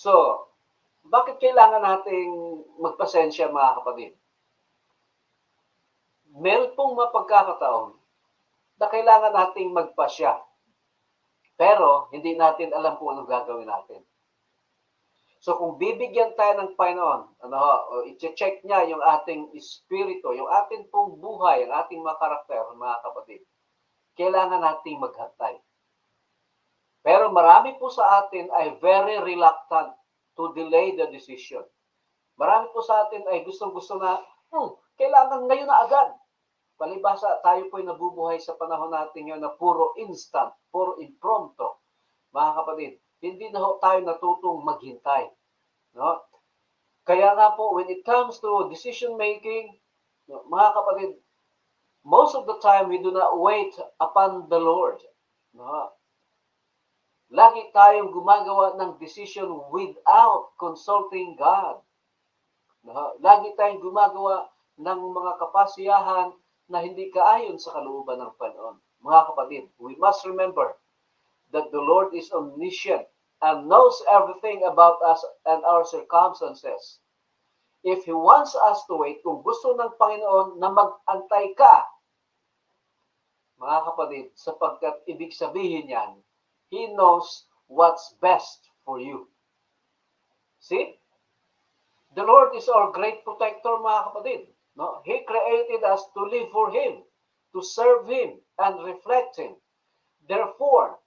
So, bakit kailangan nating magpasensya mga kapatid? Meron pong mapagkakataon na kailangan nating magpasya. Pero hindi natin alam kung anong gagawin natin. So kung bibigyan tayo ng Panginoon, i-check niya yung ating espiritu, yung ating pong buhay, ang ating mga karakter, mga kapatid, kailangan nating maghantay. Pero marami po sa atin ay very reluctant to delay the decision. Marami po sa atin ay gustong-gusto na, kailangan ngayon na agad. Palibhasa, tayo po'y nabubuhay sa panahon natin yun na puro instant, puro impromptu. Mga kapatid, hindi na ho tayo natutong maghintay. No? Kaya nga po, when it comes to decision making, mga kapatid, most of the time we do not wait upon the Lord. No? Lagi tayong gumagawa ng decision without consulting God. No? Lagi tayong gumagawa ng mga kapasiyahan na hindi kaayon sa kalooban ng Panginoon. Mga kapatid, we must remember that the Lord is omniscient and knows everything about us and our circumstances. If He wants us to wait, kung gusto ng Panginoon na mag-antay ka, mga kapatid, sapagkat ibig sabihin yan, He knows what's best for you. See? The Lord is our great protector, mga kapatid. No? He created us to live for Him, to serve Him, and reflect Him. Therefore,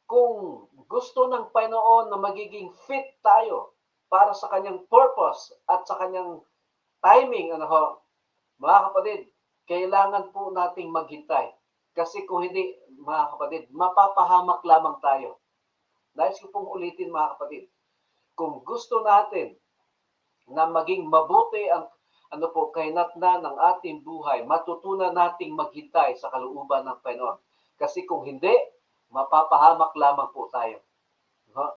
kung gusto ng Panginoon na magiging fit tayo para sa kanyang purpose at sa kanyang timing, mga kapatid, kailangan po nating maghintay. Kasi kung hindi, mga kapatid, mapapahamak lamang tayo. Nais ko pong ulitin, mga kapatid, kung gusto natin na maging mabuti ang kahinatnan ng ating buhay, matutunan nating maghintay sa kalooban ng Panginoon. Kasi kung hindi, mapapahamak lamang po tayo.